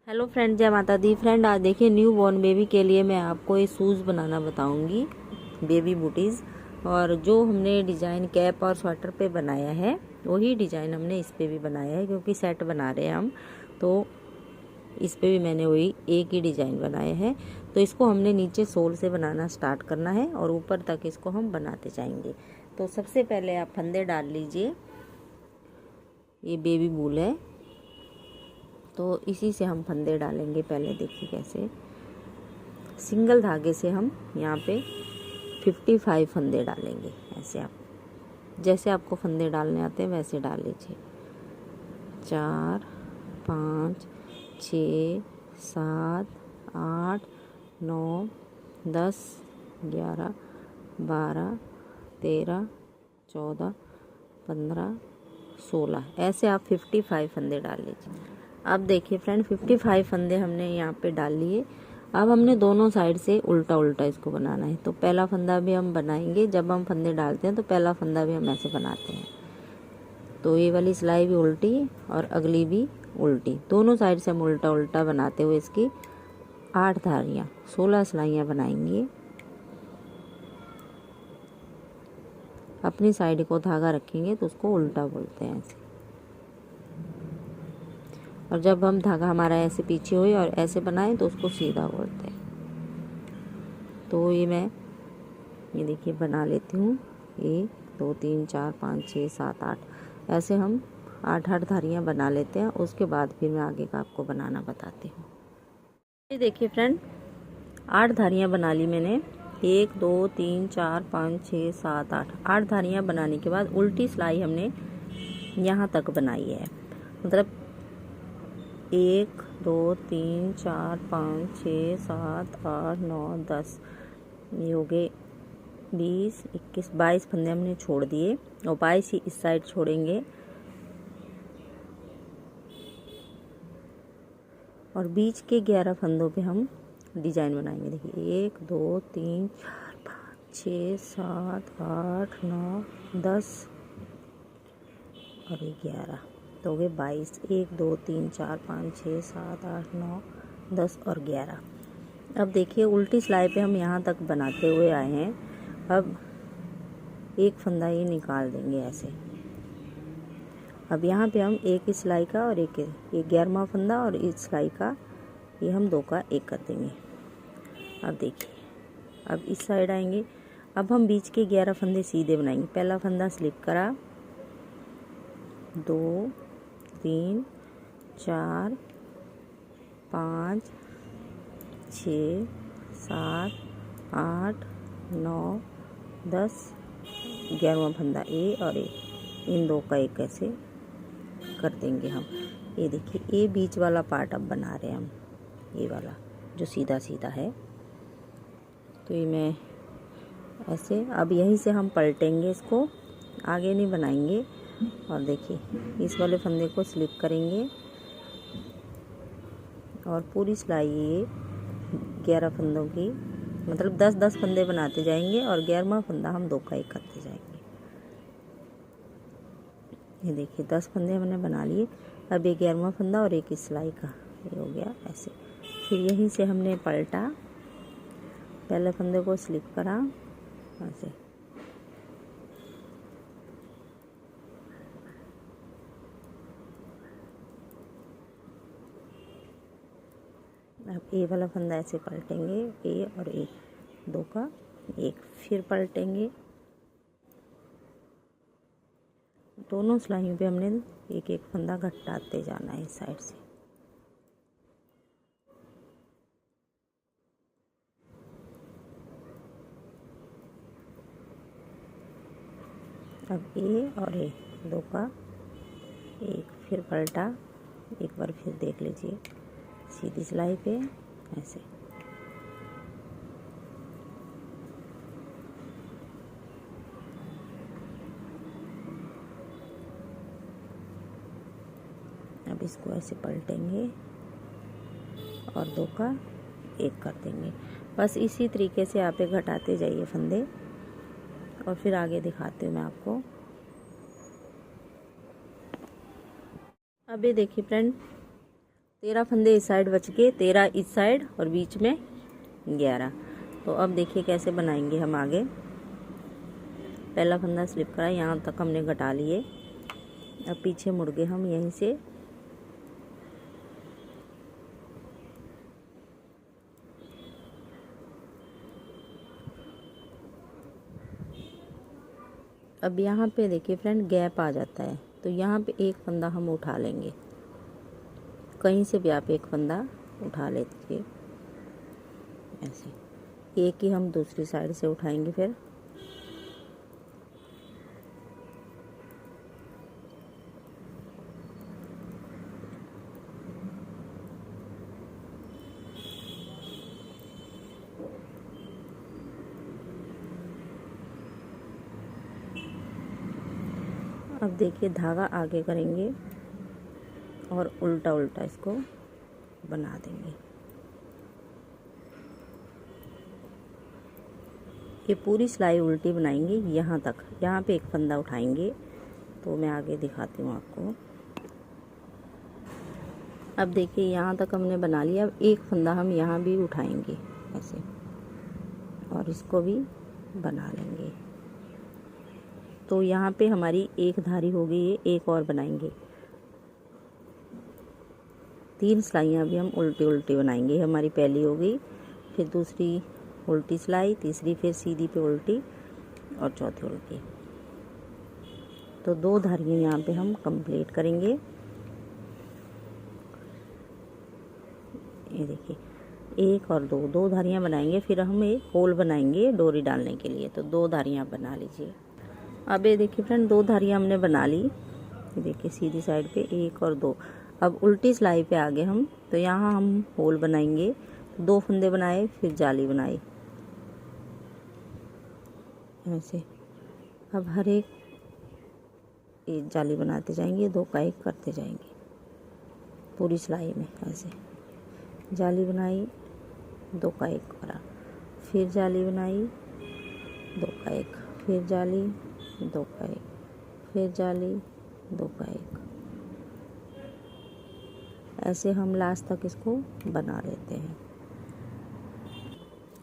Hello friend, जय माता दी। Friend, आज देखिए न्यू बॉर्न बेबी के लिए मैं आपको ये शूज़ बनाना बताऊंगी, बेबी बूटीज़। और जो हमने डिज़ाइन कैप और स्वेटर पे बनाया है वही डिज़ाइन हमने इस पे भी बनाया है, क्योंकि सेट बना रहे हैं हम, तो इस पे भी मैंने वही एक ही डिज़ाइन बनाया है। तो इसको हमने नीचे सोल से बनाना स्टार्ट करना है और ऊपर तक इसको हम बनाते जाएंगे। तो सबसे पहले आप फंदे डाल लीजिए। ये बेबी बूल है, तो इसी से हम फंदे डालेंगे। पहले देखिए कैसे सिंगल धागे से हम यहाँ पे 55 फंदे डालेंगे। ऐसे आप जैसे आपको फंदे डालने आते हैं वैसे डाल लीजिए। 4 5 6 7 8 9 10 11 12 13 14 15 16 ऐसे आप 55 फंदे डाल लीजिए। अब देखिए फ्रेंड, 55 फंदे हमने यहाँ पे डाल लिए। अब हमने दोनों साइड से उल्टा उल्टा इसको बनाना है। तो पहला फंदा भी हम बनाएंगे, जब हम फंदे डालते हैं तो पहला फंदा भी हम ऐसे बनाते हैं। तो ये वाली सिलाई भी उल्टी और अगली भी उल्टी, दोनों साइड से हम उल्टा उल्टा बनाते हुए इसकी 8 धारियाँ 16 सिलाइयाँ बनाएंगे। अपनी साइड को धागा रखेंगे तो उसको उल्टा बोलते हैं ऐसे। और जब हम धागा हमारा ऐसे पीछे हुए और ऐसे बनाए तो उसको सीधा बोलते हैं। तो ये देखिए बना लेती हूँ। 1 2 3 4 5 6 7 8 ऐसे हम 8 धारियाँ बना लेते हैं। उसके बाद फिर मैं आगे का आपको बनाना बताती हूँ। ये देखिए फ्रेंड, 8 धारियाँ बना ली मैंने। 1 2 3 4 5 6 7 8 धारियाँ बनाने के बाद उल्टी सिलाई हमने यहाँ तक बनाई है। मतलब 1 2 3 4 5 6 7 8 9 10, ये हो गए 20 21 22 फंदे हमने छोड़ दिए और 22 ही इस साइड छोड़ेंगे। और बीच के 11 फंदों पे हम डिजाइन बनाएंगे। देखिए 1 2 3 4 5 6 7 8 9 10 और 11, तो हो गए 22। 1 2 3 4 5 6 7 8 9 10 और 11। अब देखिए उल्टी सिलाई पे हम यहाँ तक बनाते हुए आए हैं। अब एक फंदा ये निकाल देंगे ऐसे। अब यहाँ पे हम एक ही सिलाई का और एक ये 11वां फंदा और इस सिलाई का ये हम 2 का 1 कर देंगे। अब देखिए, अब इस साइड आएंगे। अब हम बीच के 11 फंदे सीधे बनाएंगे। पहला फंदा स्लिप करा, 2 3 4 5 6 7 8 9 10, 11वां फंदा ए और ए, इन 2 का 1 ऐसे कर देंगे हम। ये देखिए ये बीच वाला पार्ट अब बना रहे हैं हम, ये वाला जो सीधा सीधा है। तो ये मैं ऐसे, अब यहीं से हम पलटेंगे, इसको आगे नहीं बनाएंगे। और देखिए इस वाले फंदे को स्लिप करेंगे और पूरी सिलाई ये 11 फंदों की, मतलब 10-10 फंदे बनाते जाएंगे और 11वां फंदा हम 2 का 1 करते जाएंगे। ये देखिए 10 फंदे हमने बना लिए। अब ये 11वां फंदा और एक इस सिलाई का, ये हो गया ऐसे। फिर यहीं से हमने पलटा, पहले फंदे को स्लिप करा ऐसे। अब ए वाला फंदा ऐसे पलटेंगे, ए और ए, 2 का 1, फिर पलटेंगे। दोनों सिलाइयों पे हमने एक एक फंदा घटाते जाना है इस साइड से। अब ए और ए, 2 का 1, फिर पलटा, एक बार फिर देख लीजिए सीधी सिलाई पे ऐसे। अब इसको ऐसे पलटेंगे और 2 का 1 कर देंगे। बस इसी तरीके से आप घटाते जाइए फंदे और फिर आगे दिखाती हूँ मैं आपको। अब ये देखिए फ्रेंड, 13 फंदे इस साइड बच के, 13 इस साइड और बीच में 11। तो अब देखिए कैसे बनाएंगे हम आगे। पहला फंदा स्लिप करा, यहाँ तक हमने घटा लिए। अब पीछे मुड़ गए हम यहीं से, अब यहाँ पे देखिए फ्रेंड गैप आ जाता है, तो यहाँ पे एक फंदा हम उठा लेंगे। कहीं से भी आप एक फंदा उठा लीजिए ऐसे, एक ही हम दूसरी साइड से उठाएंगे। फिर अब देखिए धागा आगे करेंगे और उल्टा उल्टा इसको बना देंगे। ये पूरी सिलाई उल्टी बनाएंगे यहाँ तक। यहाँ पे एक फंदा उठाएंगे, तो मैं आगे दिखाती हूँ आपको। अब देखिए यहाँ तक हमने बना लिया। अब एक फंदा हम यहाँ भी उठाएंगे ऐसे, और इसको भी बना लेंगे। तो यहाँ पे हमारी एक धारी हो गई है, एक और बनाएंगे। 3 सिलाइयाँ भी हम उल्टी उल्टी बनाएंगे। हमारी पहली हो गई, फिर दूसरी उल्टी सिलाई, तीसरी फिर सीधी पे उल्टी और चौथी उल्टी। तो 2 धारियाँ यहाँ पे हम कंप्लीट करेंगे। ये देखिए 1 और 2 धारियाँ बनाएंगे। फिर हम एक होल बनाएंगे डोरी डालने के लिए। तो 2 धारियाँ बना लीजिए। अब ये देखिए फ्रेंड 2 धारियाँ हमने बना ली। ये देखिए सीधी साइड पे 1 और 2। अब उल्टी सिलाई पे आ गए हम, तो यहाँ हम होल बनाएंगे। 2 फंदे बनाए, फिर जाली बनाई ऐसे। अब हर एक जाली बनाते जाएंगे, 2 का 1 करते जाएंगे पूरी सिलाई में ऐसे। जाली बनाई, 2 का 1 करा, फिर जाली बनाई, 2 का 1, फिर जाली, 2 का 1, फिर जाली, 2 का 1। ऐसे हम लास्ट तक इसको बना लेते हैं।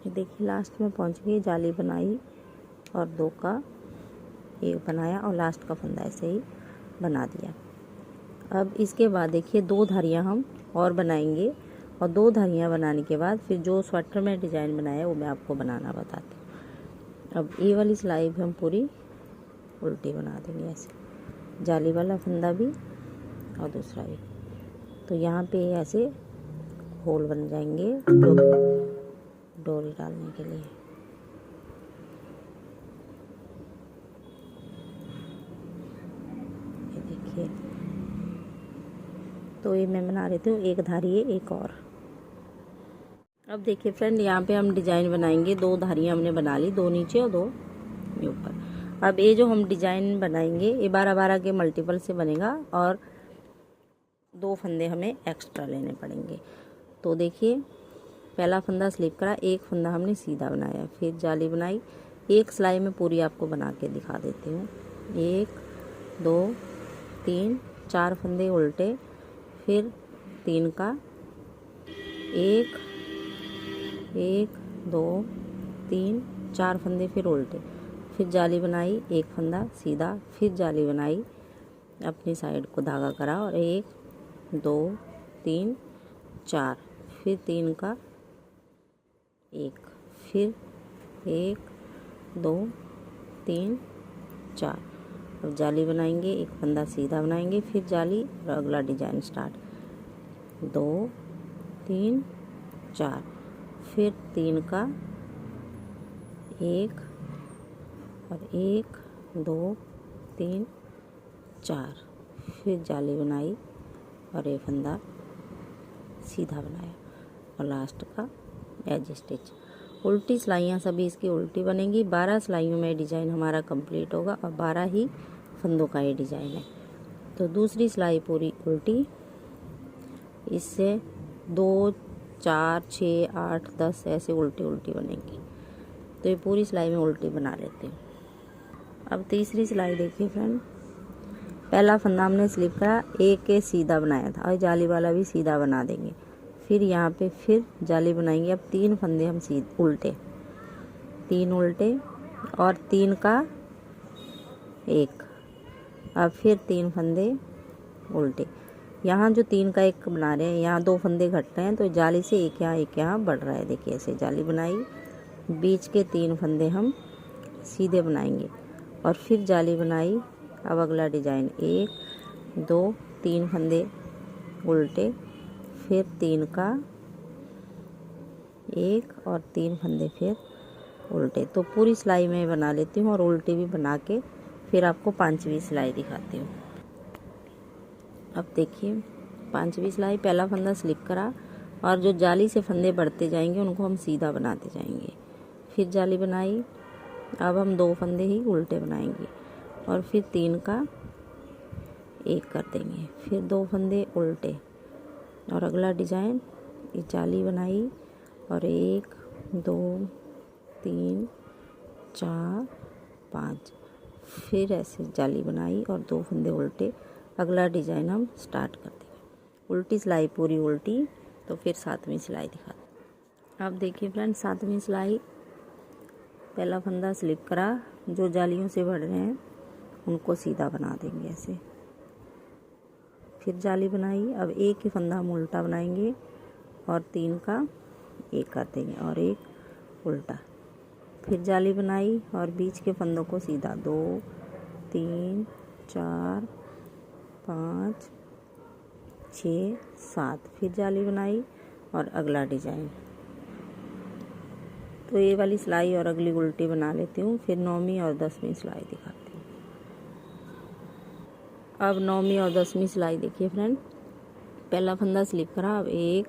ये देखिए लास्ट में पहुंच गए, जाली बनाई और 2 का 1 बनाया और लास्ट का फंदा ऐसे ही बना दिया। अब इसके बाद देखिए 2 धारियाँ हम और बनाएंगे, और 2 धारियाँ बनाने के बाद फिर जो स्वेटर में डिज़ाइन बनाया वो मैं आपको बनाना बताती हूँ। अब ये वाली सिलाई भी हम पूरी उल्टी बना देंगे ऐसे, जाली वाला फंदा भी और दूसरा भी। तो यहाँ पे ऐसे होल बन जाएंगे डोरी डालने के लिए। ये देखिए, तो ये मैं बना लेती हूँ। एक धारी है, एक और। अब देखिए फ्रेंड यहाँ पे हम डिजाइन बनाएंगे। 2 धारियाँ हमने बना ली, 2 नीचे और 2 ऊपर। अब ये जो हम डिजाइन बनाएंगे ये 12-12 के मल्टीपल से बनेगा, और 2 फंदे हमें एक्स्ट्रा लेने पड़ेंगे। तो देखिए पहला फंदा स्लिप करा, एक फंदा हमने सीधा बनाया, फिर जाली बनाई। एक सिलाई में पूरी आपको बना के दिखा देती हूँ। 1 2 3 4 फंदे उल्टे, फिर 3 का 1 1 2 3 4 फंदे फिर उल्टे, फिर जाली बनाई, एक फंदा सीधा, फिर जाली बनाई, अपनी साइड को धागा करा और 1 2 3 4, फिर 3 का 1, फिर 1 2 3 4। अब जाली बनाएंगे, एक फंदा सीधा बनाएंगे, फिर जाली और अगला डिजाइन स्टार्ट। 2 3 4, फिर 3 का 1 और 1 2 3 4, फिर जाली बनाई और ये फंदा सीधा बनाया और लास्ट का एज स्टिच। उल्टी सिलाइयाँ सभी इसकी उल्टी बनेंगी। 12 सिलाइयों में डिज़ाइन हमारा कंप्लीट होगा और 12 ही फंदों का ये डिज़ाइन है। तो दूसरी सिलाई पूरी उल्टी, इससे 2 4 6 8 10 ऐसे उल्टी उल्टी बनेंगी। तो ये पूरी सिलाई में उल्टी बना लेते हैं। अब तीसरी सिलाई देखिए फ्रेंड, पहला फंदा हमने स्लिप करा, एक सीधा बनाया था और जाली वाला भी सीधा बना देंगे। फिर यहाँ पे फिर जाली बनाएंगे। अब 3 फंदे हम उल्टे, 3 उल्टे और 3 का 1। अब फिर 3 फंदे उल्टे। यहाँ जो 3 का 1 बना रहे हैं, यहाँ 2 फंदे घट रहे हैं तो जाली से एक यहाँ बढ़ रहा है। देखिए ऐसे जाली बनाई, बीच के 3 फंदे हम सीधे बनाएंगे और फिर जाली बनाई। अब अगला डिजाइन 1 2 3 फंदे उल्टे, फिर 3 का 1 और 3 फंदे फिर उल्टे। तो पूरी सिलाई मैं बना लेती हूँ और उल्टी भी बना के फिर आपको 5वीं सिलाई दिखाती हूँ। अब देखिए 5वीं सिलाई, पहला फंदा स्लिप करा और जो जाली से फंदे बढ़ते जाएंगे उनको हम सीधा बनाते जाएंगे। फिर जाली बनाई। अब हम 2 फंदे ही उल्टे बनाएंगे और फिर 3 का 1 कर देंगे, फिर 2 फंदे उल्टे और अगला डिजाइन ये जाली बनाई और 1 2 3 4 5, फिर ऐसे जाली बनाई और 2 फंदे उल्टे। अगला डिजाइन हम स्टार्ट कर देंगे। उल्टी सिलाई पूरी उल्टी। तो फिर 7वीं सिलाई दिखाते। अब देखिए फ्रेंड 7वीं सिलाई, पहला फंदा स्लिप करा, जो जालियों से बढ़ रहे हैं उनको सीधा बना देंगे ऐसे। फिर जाली बनाई। अब एक ही फंदा हम उल्टा बनाएंगे और 3 का 1 कर देंगे और 1 उल्टा। फिर जाली बनाई और बीच के फंदों को सीधा 2 3 4 5 6 7, फिर जाली बनाई और अगला डिजाइन। तो ये वाली सिलाई और अगली उल्टी बना लेती हूँ, फिर 9वीं और 10वीं सिलाई दिखाती हूँ। अब 9वीं और 10वीं सिलाई देखिए फ्रेंड, पहला फंदा स्लिप करा। अब 1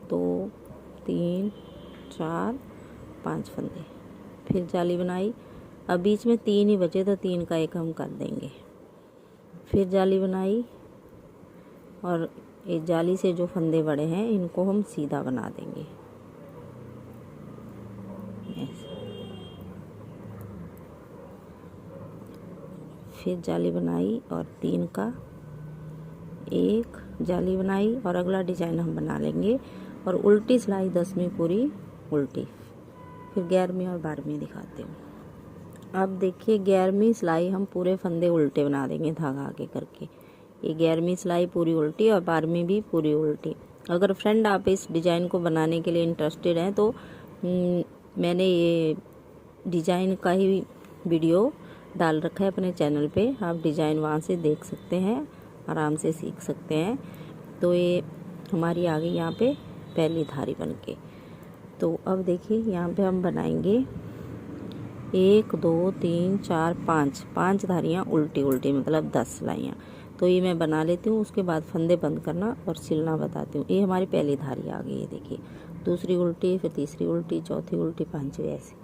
2 3 4 5 फंदे, फिर जाली बनाई। अब बीच में 3 ही बचे तो 3 का 1 हम कर देंगे। फिर जाली बनाई और ये जाली से जो फंदे बड़े हैं इनको हम सीधा बना देंगे ऐसे। फिर जाली बनाई और 3 का 1 जाली बनाई और अगला डिजाइन हम बना लेंगे और उल्टी सिलाई 10वीं पूरी उल्टी। फिर 11वीं और 12वीं दिखाते हूँ। अब देखिए 11वीं सिलाई हम पूरे फंदे उल्टे बना देंगे धागा आगे करके। ये 11वीं सिलाई पूरी उल्टी और 12वीं भी पूरी उल्टी। अगर फ्रेंड आप इस डिज़ाइन को बनाने के लिए इंटरेस्टेड हैं तो मैंने ये डिज़ाइन का ही वीडियो डाल रखा है अपने चैनल पे, आप डिज़ाइन वहाँ से देख सकते हैं, आराम से सीख सकते हैं। तो ये हमारी आ गई यहाँ पे पहली धारी बन के। तो अब देखिए यहाँ पे हम बनाएंगे 1 2 3 4 5 धारियाँ उल्टी उल्टी, मतलब 10 सिलाइयाँ। तो ये मैं बना लेती हूँ, उसके बाद फंदे बंद करना और सिलना बताती हूँ। ये हमारी पहली धारी आ गई है, देखिए दूसरी उल्टी, फिर तीसरी उल्टी, चौथी उल्टी, 5वीं ऐसे।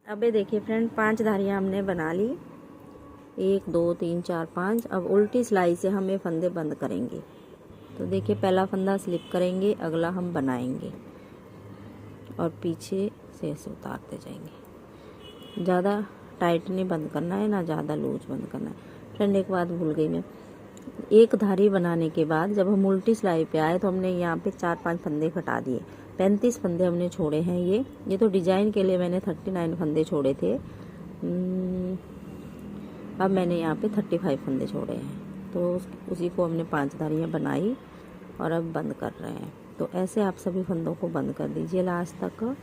अब ये देखिए फ्रेंड 5 धारियाँ हमने बना ली, 1 2 3 4 5। अब उल्टी सिलाई से हम ये फंदे बंद करेंगे। तो देखिए पहला फंदा स्लिप करेंगे, अगला हम बनाएंगे और पीछे से ऐसे उतारते जाएंगे। ज़्यादा टाइट नहीं बंद करना है, ना ज़्यादा लूज बंद करना है। फ्रेंड एक बात भूल गई मैं, एक धारी बनाने के बाद जब हम उल्टी सिलाई पे आए तो हमने यहाँ पे 4-5 फंदे घटा दिए, 35 फंदे हमने छोड़े हैं। ये तो डिजाइन के लिए मैंने 39 फंदे छोड़े थे, अब मैंने यहाँ पे 35 फंदे छोड़े हैं। तो उसी को हमने 5 धारियाँ बनाई और अब बंद कर रहे हैं। तो ऐसे आप सभी फंदों को बंद कर दीजिए लास्ट तक।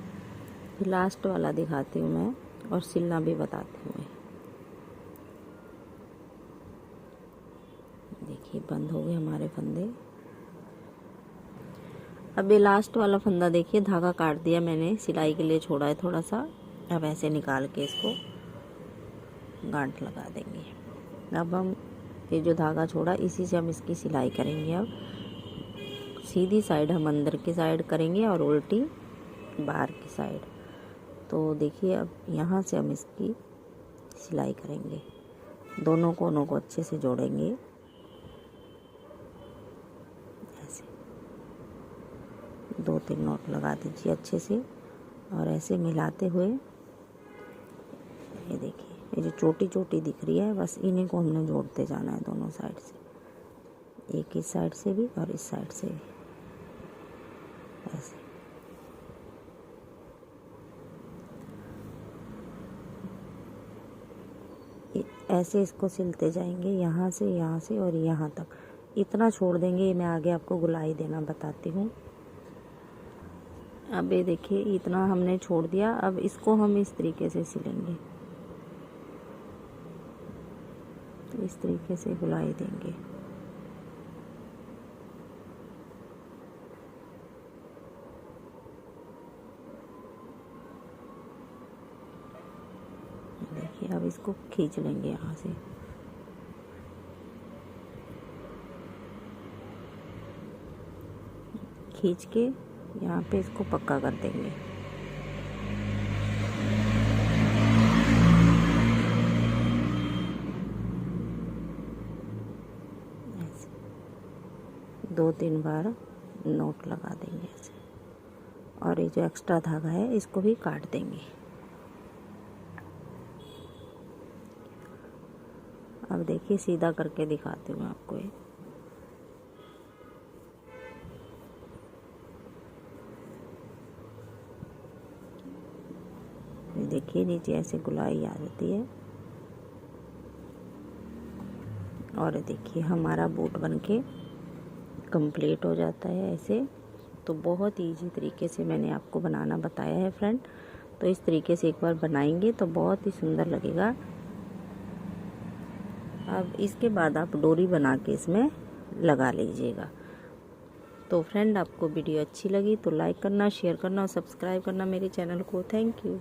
फिर लास्ट वाला दिखाती हूँ मैं और सिलना भी बताती हूँ। देखिए बंद हो गए हमारे फंदे। अब ये लास्ट वाला फंदा देखिए, धागा काट दिया मैंने, सिलाई के लिए छोड़ा है थोड़ा सा। अब ऐसे निकाल के इसको गांठ लगा देंगे। अब हम ये जो धागा छोड़ा इसी से हम इसकी सिलाई करेंगे। अब सीधी साइड हम अंदर की साइड करेंगे और उल्टी बाहर की साइड। तो देखिए अब यहाँ से हम इसकी सिलाई करेंगे, दोनों कोनों को अच्छे से जोड़ेंगे ऐसे। 2-3 नॉट लगा दीजिए अच्छे से और ऐसे मिलाते हुए ये देखिए ये जो छोटी छोटी दिख रही है, बस इन्हीं को हमने जोड़ते जाना है दोनों साइड से, एक इस साइड से भी और इस साइड से भी, ऐसे। ऐसे इसको सिलते जाएंगे, यहाँ से और यहाँ तक, इतना छोड़ देंगे। मैं आगे आपको गोलाई देना बताती हूँ। अब ये देखिए इतना हमने छोड़ दिया। अब इसको हम इस तरीके से सिलेंगे, इस तरीके से गोलाई देंगे। देखिए अब इसको खींच लेंगे यहाँ से, खींच के यहाँ पे इसको पक्का कर देंगे। ऐसे 2-3 बार नोट लगा देंगे ऐसे, और ये जो एक्स्ट्रा धागा है इसको भी काट देंगे। अब देखिए सीधा करके दिखाती हूँ आपको ये। देखिए नीचे ऐसे गोलाई आ जाती है, और देखिए हमारा बूट बनके कंप्लीट हो जाता है ऐसे। तो बहुत इजी तरीके से मैंने आपको बनाना बताया है फ्रेंड, तो इस तरीके से एक बार बनाएंगे तो बहुत ही सुंदर लगेगा। अब इसके बाद आप डोरी बना के इसमें लगा लीजिएगा। तो फ्रेंड आपको वीडियो अच्छी लगी तो लाइक करना, शेयर करना और सब्सक्राइब करना मेरे चैनल को। Thank you.